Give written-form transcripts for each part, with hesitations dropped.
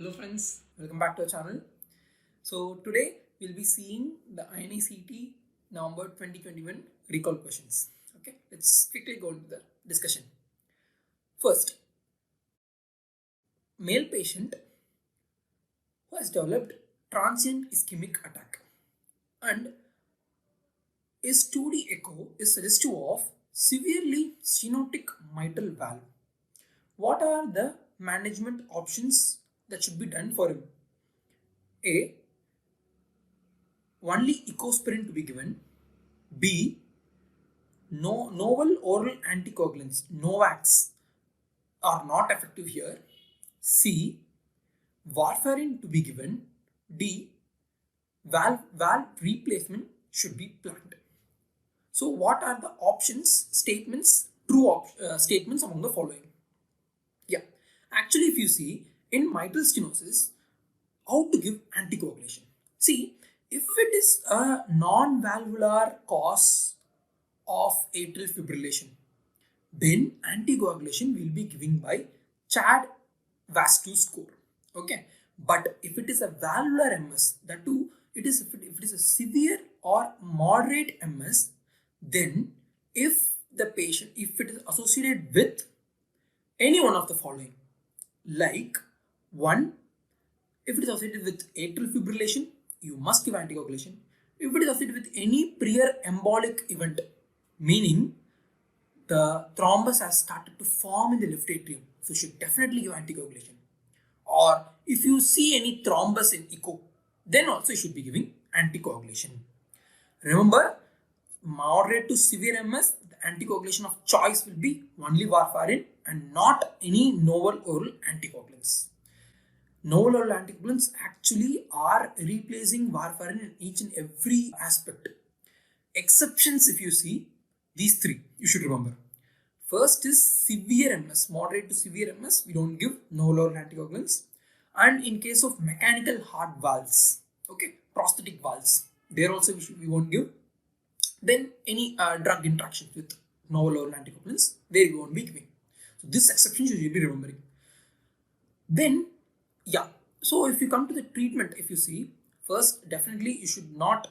Hello friends, welcome back to our channel. So today we'll be seeing the INICET November 2021 recall questions. Okay, let's quickly go into the discussion. First, male patient who has developed transient ischemic attack and his 2D echo is suggestive of severely stenotic mitral valve. What are the management options that should be done for him? A. Only ecospirin to be given. B. Novel oral anticoagulants, NOVAX, are not effective here. C. Warfarin to be given. D. Valve replacement should be planned. So, what are the options, statements, statements among the following? Yeah, actually, if you see in mitral stenosis, how to give anticoagulation? See, if it is a non-valvular cause of atrial fibrillation, then anticoagulation will be given by CHAD VAS2 score. Okay, but if it is a valvular MS, that too, if it is a severe or moderate MS, then if it is associated with any one of the following, like one, if it is associated with atrial fibrillation, you must give anticoagulation. If it is associated with any prior embolic event, meaning the thrombus has started to form in the left atrium, so you should definitely give anticoagulation. Or if you see any thrombus in echo, then also you should be giving anticoagulation. Remember, moderate to severe MS, the anticoagulation of choice will be only warfarin and not any novel oral anticoagulants. Novel oral anticoagulants actually are replacing warfarin in each and every aspect. Exceptions, if you see, these three you should remember. First is severe MS, moderate to severe MS, we don't give novel oral anticoagulants. And in case of mechanical heart valves, okay, prosthetic valves, there also we won't give. Then any drug interactions with novel oral anticoagulants, there we won't be giving. So this exception you should be remembering. Then, yeah. So if you come to the treatment, if you see, first definitely you should not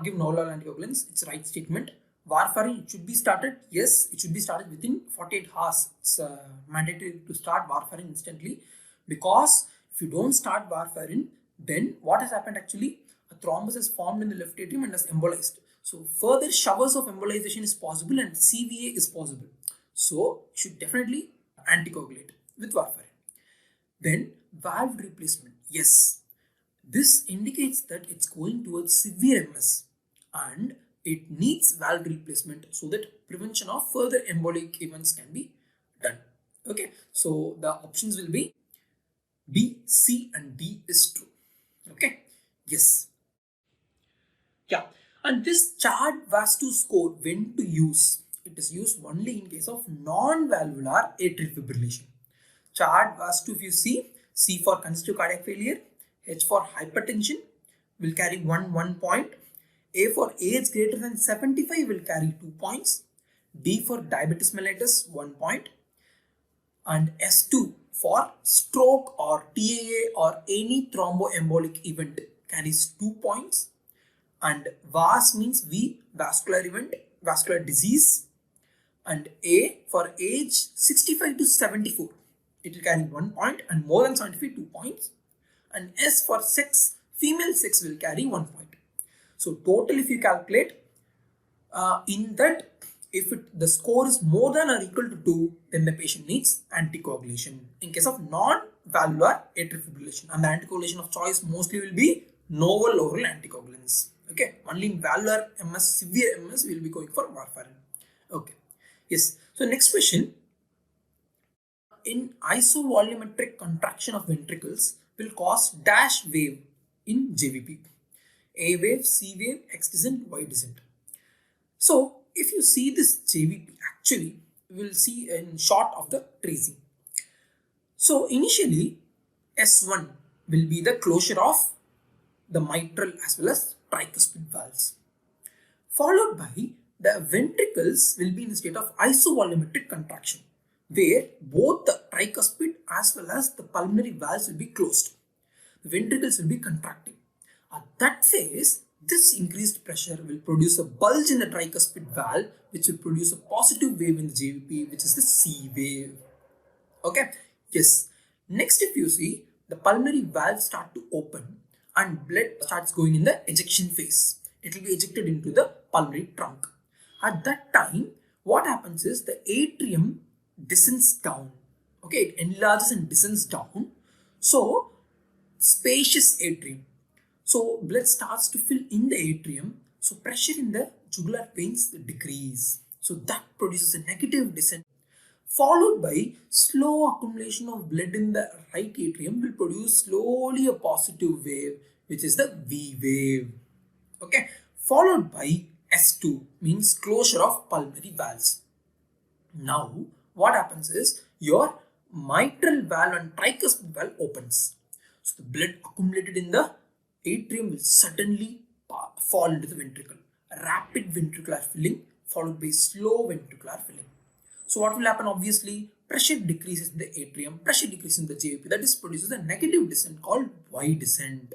give novel oral anticoagulants. It's right statement. Warfarin, it should be started. Yes, it should be started within 48 hours. It's mandatory to start warfarin instantly, because if you don't start warfarin, then what has happened actually? A thrombus is formed in the left atrium and has embolized. So further showers of embolization is possible and CVA is possible. So you should definitely anticoagulate with warfarin. Then valve replacement. Yes, this indicates that it's going towards severe MS and it needs valve replacement so that prevention of further embolic events can be done. Okay, so the options will be B, C, and D is true. Okay, yes. Yeah, and this CHAD VAS2 score, when to use? It is used only in case of non-valvular atrial fibrillation. CHAD VAS2, if you see, C for congestive cardiac failure, H for hypertension will carry 1 point, A for age greater than 75 will carry 2 points, D for diabetes mellitus 1 point, and S2 for stroke or TAA or any thromboembolic event carries 2 points, and VAS means V, vascular event, vascular disease, and A for age 65 to 74, it will carry 1 point, and more than 75, 2 points, and S for sex, female sex will carry 1 point. So total, if you calculate, in that, if the score is more than or equal to 2, then the patient needs anticoagulation in case of non-valvular atrial fibrillation, and the anticoagulation of choice mostly will be novel oral anticoagulants. Okay, only in valvular MS, severe MS, we will be going for warfarin. Okay, yes. So next question, in isovolumetric contraction of ventricles will cause dash wave in JVP. A wave, C wave, X descent, Y descent. So if you see this JVP, actually we will see in short of the tracing. So initially S1 will be the closure of the mitral as well as tricuspid valves, followed by the ventricles will be in a state of isovolumetric contraction, where both the tricuspid as well as the pulmonary valves will be closed. the ventricles will be contracting. At that phase, this increased pressure will produce a bulge in the tricuspid valve, which will produce a positive wave in the JVP, which is the C wave. Okay, yes. Next, if you see, the pulmonary valves start to open and blood starts going in the ejection phase. It will be ejected into the pulmonary trunk. At that time, what happens is the atrium descends down. Okay, it enlarges and descends down. So, spacious atrium. So, blood starts to fill in the atrium. So, pressure in the jugular veins decrease. So, that produces a negative descent, followed by slow accumulation of blood in the right atrium will produce slowly a positive wave, which is the V wave. Okay, followed by S2, means closure of pulmonary valves. Now, what happens is your mitral valve and tricuspid valve opens. So the blood accumulated in the atrium will suddenly fall into the ventricle. A rapid ventricular filling followed by slow ventricular filling. So what will happen? Obviously, pressure decreases in the atrium, pressure decreases in the JVP. That is produces a negative descent called Y descent.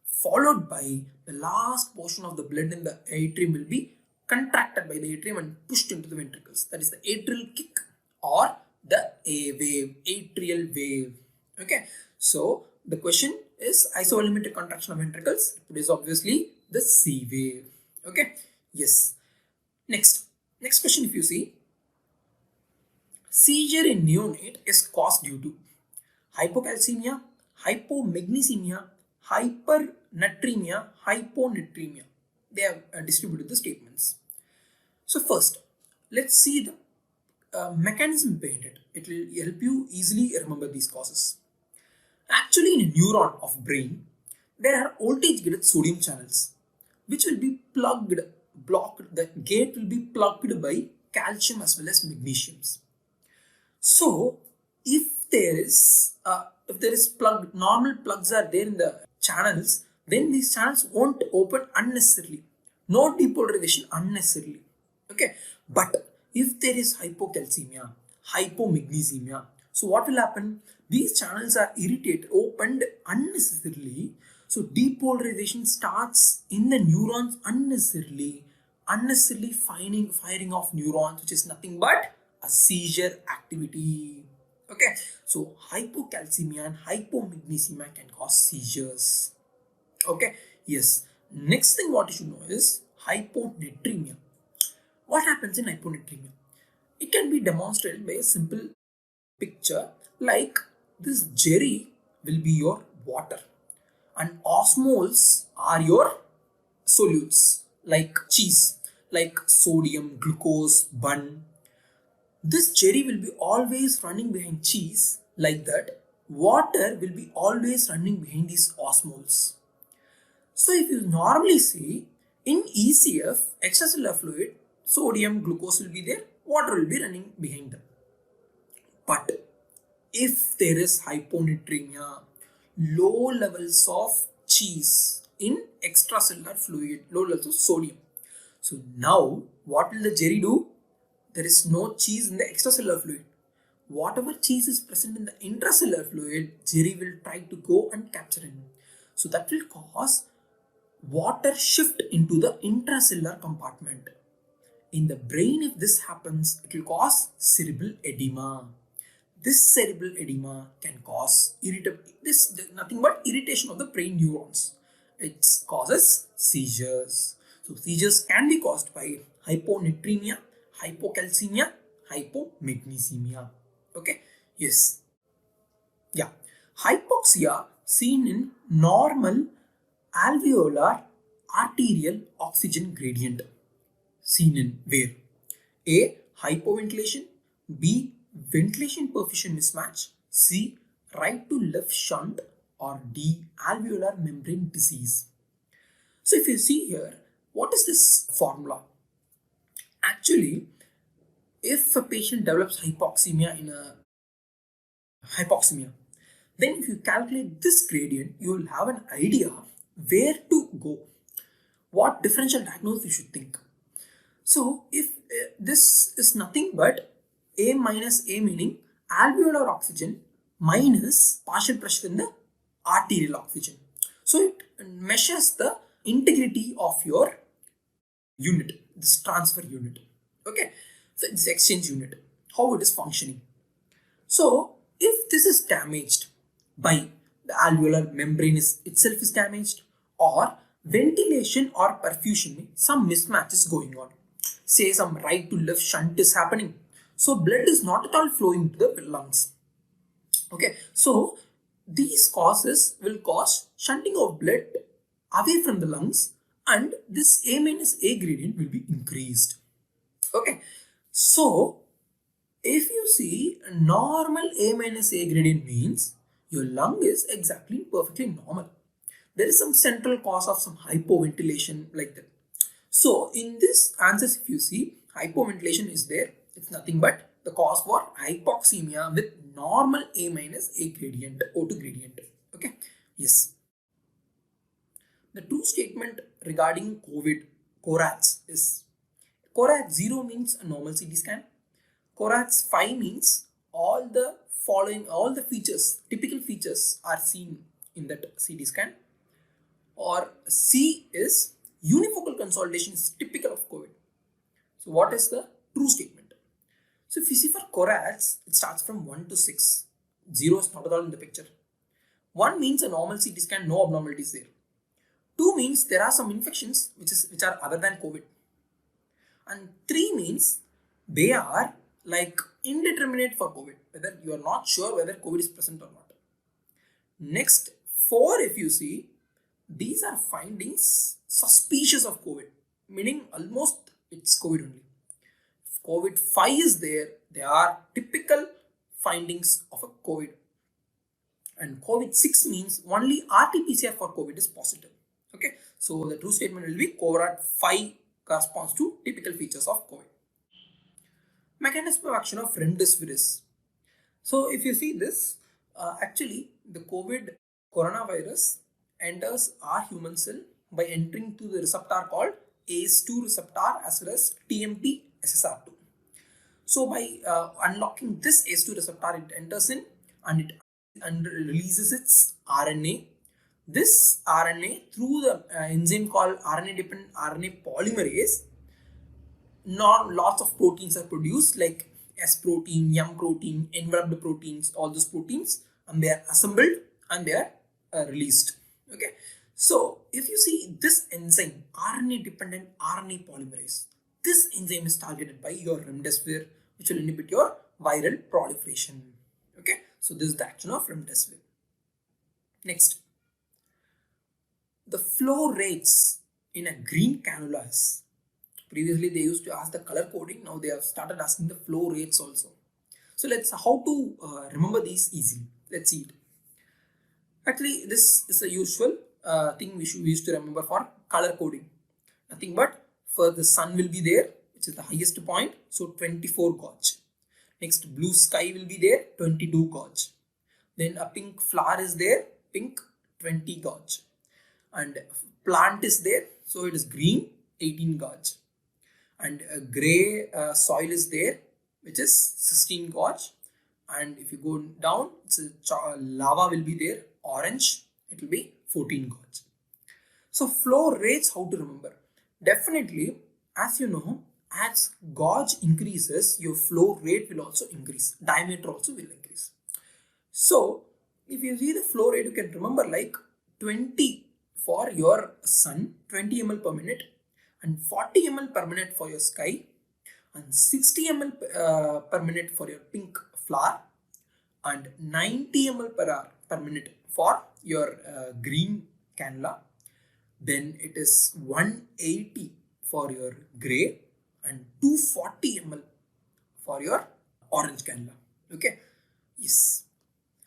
Followed by the last portion of the blood in the atrium will be contracted by the atrium and pushed into the ventricles. That is the atrial kick or the A wave, atrial wave. Okay. So the question is isovolumetric contraction of ventricles. It is obviously the C wave. Okay. Yes. Next question, if you see, seizure in neonate is caused due to hypocalcemia, hypomagnesemia, hypernatremia, hyponatremia. They have distributed the statements. So first, let's see the mechanism behind it. It will help you easily remember these causes. Actually, in a neuron of brain, there are voltage-gated sodium channels, which will be blocked. The gate will be plugged by calcium as well as magnesiums. So, if there is normal plugs are there in the channels, then these channels won't open unnecessarily. No depolarization unnecessarily. Okay, but if there is hypocalcemia, hypomagnesemia, so what will happen? These channels are opened unnecessarily. So depolarization starts in the neurons unnecessarily firing off neurons, which is nothing but a seizure activity. Okay, so hypocalcemia and hypomagnesemia can cause seizures. Okay, yes. Next thing what you should know is hyponatremia. What happens in hyponatremia? It can be demonstrated by a simple picture like this. Jerry will be your water and osmoles are your solutes like cheese, like sodium, glucose, bun. This jerry will be always running behind cheese like that. Water will be always running behind these osmoles. So if you normally see in ECF, extracellular fluid, sodium, glucose will be there, water will be running behind them. But if there is hyponatremia, low levels of cheese in extracellular fluid, low levels of sodium. So now what will the jerry do? There is no cheese in the extracellular fluid. Whatever cheese is present in the intracellular fluid, jerry will try to go and capture it. So that will cause water shift into the intracellular compartment. In the brain, if this happens, it will cause cerebral edema. This cerebral edema can cause nothing but irritation of the brain neurons. It causes seizures. So seizures can be caused by hyponatremia, hypocalcemia, hypomagnesemia. Okay, yes. Yeah, hypoxia seen in normal alveolar arterial oxygen gradient, seen in where? A. Hypoventilation, B. Ventilation perfusion mismatch, C. Right to left shunt, or D. Alveolar membrane disease. So if you see here, what is this formula? Actually, if a patient develops hypoxemia, then if you calculate this gradient, you will have an idea where to go, what differential diagnosis you should think. So if this is nothing but A minus A, meaning alveolar oxygen minus partial pressure in the arterial oxygen. So it measures the integrity of your unit, this transfer unit. Okay, so it's exchange unit, how it is functioning. So if this is damaged by the alveolar membrane itself is damaged, or ventilation or perfusion, some mismatch is going on. Say some right to left shunt is happening. So blood is not at all flowing to the lungs. Okay, so these causes will cause shunting of blood away from the lungs, and this A minus A gradient will be increased. Okay, so if you see normal A minus A gradient means your lung is exactly perfectly normal. There is some central cause of some hypoventilation like that. So in this answers, if you see hypoventilation is there, it's nothing but the cause for hypoxemia with normal A minus A gradient, O2 gradient. Okay, yes. The true statement regarding COVID, CORATS is CORATS 0 means a normal CT scan. CORATS 5 means all the following, all the features, typical features are seen in that CT scan. Or C is unifocal consolidation is typical of COVID. So what is the true statement? So if you see for CORATS, it starts from 1 to 6. 0 is not at all in the picture. 1 means a normal CT scan, no abnormalities there. 2 means there are some infections which are other than COVID. And 3 means they are like indeterminate for COVID, whether you are not sure whether COVID is present or not. Next, 4, if you see, these are findings suspicious of COVID, meaning almost it's COVID only. If COVID 5 is there, they are typical findings of a COVID. And COVID 6 means only RT-PCR for COVID is positive. Okay, so the true statement will be CORAT 5 corresponds to typical features of COVID. Mechanism of action of remdesivir. So if you see this, actually the COVID coronavirus enters our human cell by entering to the receptor called ACE2 receptor as well as TMT SSR2. So by unlocking this ACE2 receptor, it enters in and it releases its RNA. This RNA through the enzyme called RNA dependent RNA polymerase, lots of proteins are produced like S protein, M protein, enveloped proteins, all those proteins, and they are assembled and they are released. Okay, so if you see this enzyme, RNA dependent RNA polymerase, this enzyme is targeted by your remdesivir, which will inhibit your viral proliferation. Okay, so this is the action of remdesivir. Next, the flow rates in a green cannulas. Previously they used to ask the color coding, now they have started asking the flow rates also. So let's how to remember these easily. Let's see it. Actually, this is a usual thing we used to remember for color coding. Nothing but for the sun will be there, which is the highest point, so 24 gauge. Next, blue sky will be there, 22 gauge. Then a pink flower is there, pink, 20 gauge. And plant is there, so it is green, 18 gauge. And a gray soil is there, which is 16 gauge. And if you go down, it's lava will be there, orange, it will be 14 gauge. So flow rates, how to remember? Definitely, as you know, as gauge increases, your flow rate will also increase, diameter also will increase. So if you see the flow rate, you can remember like 20 for your sun, 20 ml per minute, and 40 ml per minute for your sky, and 60 ml per minute for your pink flower, and 90 ml per hour per minute for your green cannula. Then it is 180 for your gray and 240 ml for your orange cannula. Okay, yes.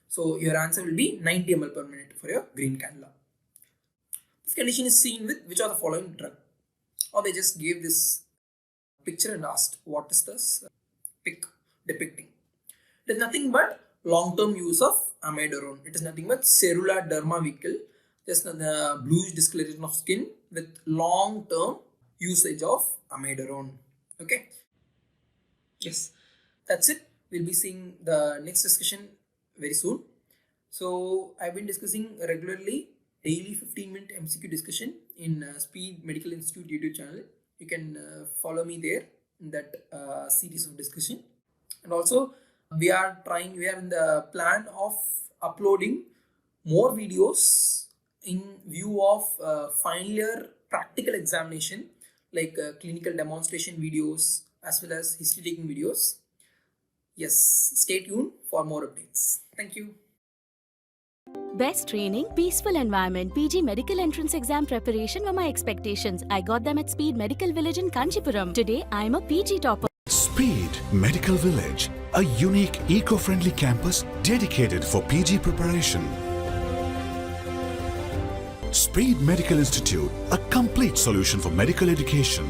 So your answer will be 90 ml per minute for your green cannula. This condition is seen with which of the following drug? Or they just gave this picture and asked what is this pic depicting. It is nothing but long-term use of amiodarone. It is nothing but cerula derma vehicle, just the bluish discoloration of skin with long-term usage of amiodarone. Okay. Yes, that's it. We'll be seeing the next discussion very soon. So I've been discussing regularly, daily 15-minute MCQ discussion in Speed Medical Institute YouTube channel. You can follow me there in that series of discussion. And also we are in the plan of uploading more videos in view of final year practical examination, like clinical demonstration videos as well as history taking videos. Yes, stay tuned for more updates. Thank you. Best training, peaceful environment, PG medical entrance exam preparation were my expectations. I got them at Speed Medical Village in Kanchipuram. Today, I am a PG topper. Speed Medical Village, a unique eco-friendly campus dedicated for PG preparation. Speed Medical Institute, a complete solution for medical education.